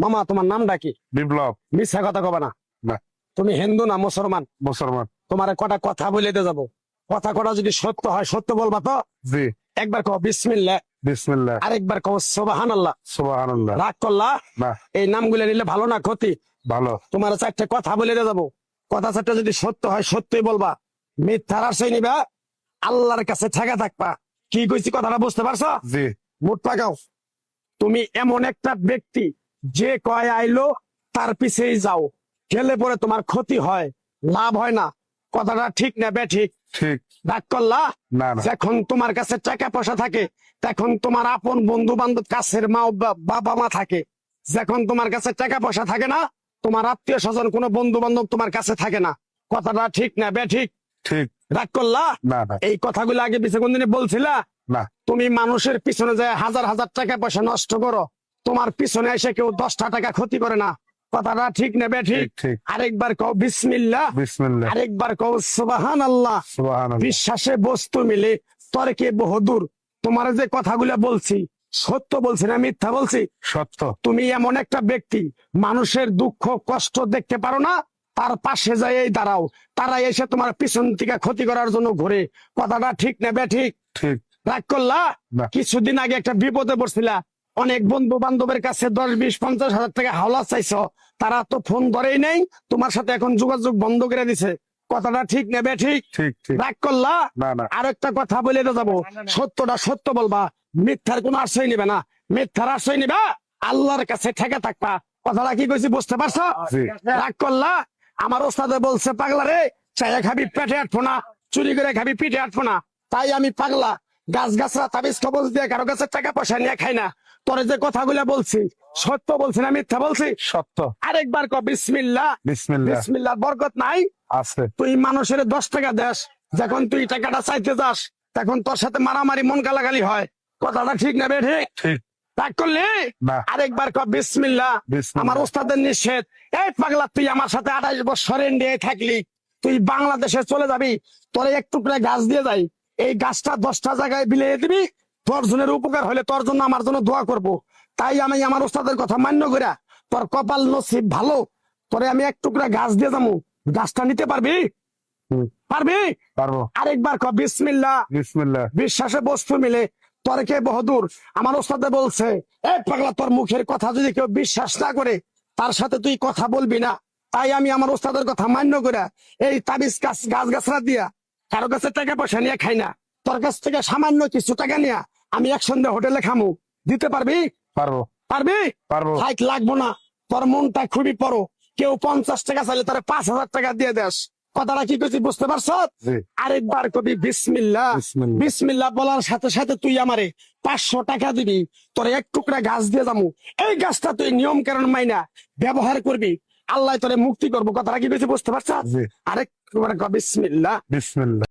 মামা তোমার নামটা কি? বিপ্লব। মিথ্যা কথা কবে না। না। তুমি হিন্দু না মুসলমান? মুসলমান। তোমার কটা কথা বলে যাবো, কথা কটা যদি সত্য হয় সত্য বলবা তো? জি। একবার কও বিসমিল্লাহ, বিসমিল্লাহ। আরেকবার কও সুবহানাল্লাহ। সুবহানাল্লাহ। রাগ করলা? না। এই নামগুলো নিলে ভালো না ক্ষতি? ভালো। তোমার চারটে কথা বলে যাবো, কথা চারটা যদি সত্য হয় সত্যই বলবা, মিথ্যার আশ্রয় নিবা, আল্লাহর কাছে ঠেকা থাকবা। কি কইছি কথাটা বুঝতে পারছো? জি। মুখ পাকাও। তুমি এমন একটা ব্যক্তি যে কয় আইলো তার পিছেই যাও, গেলে পরে তোমার ক্ষতি হয়, লাভ হয় না। কথাটা ঠিক না বে ঠিক? ঠিক। রাগ করলা? না না। যখন তোমার কাছে টাকা পয়সা থাকে তখন তোমার আপন বন্ধু বান্ধব, কাছের মা বাবা মা থাকে। যখন তোমার কাছে টাকা পয়সা থাকে না, তোমার আত্মীয় স্বজন কোনো বন্ধু বান্ধব তোমার কাছে থাকে না। কথাটা ঠিক না বে ঠিক? ঠিক। রাগ করলা? না না। এই কথাগুলো আগে পিছে কোনদিন বলছিলা? না। তুমি মানুষের পিছনে যায় হাজার হাজার টাকা পয়সা নষ্ট করো, তোমার পিছনে এসে কেউ 10টা টাকা ক্ষতি করে না। কথাটা ঠিক নেবে ঠিক? ঠিক ঠিক। আরেকবার কও বিসমিল্লাহ, বিসমিল্লাহ। আরেকবার কও সুবহানাল্লাহ। সুবহানাল্লাহ। বিশ্বাসে বস্তু মিলে তর্কে বহুদূর। তোমার যে কথাগুলো বলছি সত্য বলছি না মিথ্যা বলছি? সত্য। তুমি এমন একটা ব্যক্তি, মানুষের দুঃখ কষ্ট দেখতে পারো না, তার পাশে যাই দাঁড়াও, তারা এসে তোমার পিছন থেকে ক্ষতি করার জন্য ঘুরে। কথাটা ঠিক নেবে ঠিক? ঠিক। রাগ করলা? না। কিছুদিন আগে একটা বিপদে পড়ছিলা, অনেক বন্ধু বান্ধবের কাছে 10, 20, 50 হাজার টাকা হাওলা চাইছো, তারা তো ফোন ধরেই নেই, তোমার সাথে এখন যোগাযোগ বন্ধ করে দিছে। কথাটা ঠিক নেবে ঠিক? ঠিক ঠিক। রাগ করলা? না না। আর একটা কথা বলে যাবো, সত্যটা সত্য বলবা, মিথ্যার কোনো আশ্রয় নিবে না। মিথ্যার আশ্রয় নিবা, আল্লাহর কাছে ঠেকে থাকবা। কথাটা কি কইছি বুঝতে পারছো? জি। রাগ করলা? আমার ওস্তাদে বলছে পাগলা রে, চাইয়া খাবি পেটে আটবো না, চুরি করে খাবি পিঠে আটবো না। তাই আমি পাগলা, গাছ গাছরা তাবিজ কবজ দিয়ে কারো কাছে টাকা পয়সা নিয়ে খাই না। তোরে যে কথাগুলো বলছি সত্য বলছি না মিথ্যা বলছি? সত্য। আরেকবার কও বিসমিল্লাহ। বিসমিল্লাহ। বিসমিল্লাহর বরকত নাই? আছে। তুই মানুষের 10 টাকা দেস, যখন তুই টাকাটা চাইতে যাস তখন তোর সাথে মারামারি মন গালাগালি হয়। কথাটা ঠিক না বে ঠিক? ঠিক। রাগ করলি? না। আরেকবার কও বিসমিল্লাহ। বিসমিল্লাহ। আমার ওস্তাদের নিষেধ। এই পাগলা, তুই আমার সাথে 28 বছর ইন্ডিয়ায় থাকলি, তুই বাংলাদেশে চলে যাবি, তোরে এক টুকরা গাছ দিয়ে যাই, এই গাছটা 10টা জায়গায় বিলিয়ে দিবি, তোর জনের উপকার হলে তোর জন্য আমার জন্য দোয়া করব। তাই আমি আমার ওস্তাদের কথা মান্য কইরা, তোর কপাল নসিব ভালো, তোরে আমি এক টুকরা গাছ দিয়ে যাবো, গাছটা নিতে পারবি? হুম। পারবি? পারবো। আরেকবার কও বিসমিল্লাহ। বিসমিল্লাহ। বিশ্বাসে বস্তু মিলে তর্কে বহুদূর। আমার ওস্তাদে বলছে, এই পাগলা, তোর মুখের কথা যদি কেউ বিশ্বাস না করে তার সাথে তুই কথা বলবি না। তাই আমি আমার ওস্তাদের কথা মান্য করে এই তাবিজ গাছ গাছরা দিয়া কারো কাছে টাকা পয়সা নিয়ে খাই না। তোর কাছ থেকে সামান্য কিছু টাকা নিয়ে আমি একসঙ্গে হোটেলে খামু, দিতে পারবি? পারবো। পারবি? পারবো। হাইট লাগবো না, তোর মনটা খুবই বড়। কেউ 50 টাকা চাইলে তার 5,000 টাকা দিয়ে দেস। কথাটা কি করছি বুঝতে পারছ? জি। আরেকবার কবি বিসমিল্লাহ। বিসমিল্লাহ। বিসমিল্লাহ বলার সাথে সাথে তুই আমারে 500 টাকা দিবি, তোর এক টুকরা গাছ দিয়ে যাবো। এই গাছটা তুই নিয়ম কারণ মাইনা ব্যবহার করবি, আল্লাহ তোরে মুক্তি করবো। কথাটা কি কইছি বুঝতে পারছ? জি। আরেকবার কবি বিসমিল্লাহ। বিসমিল্লাহ।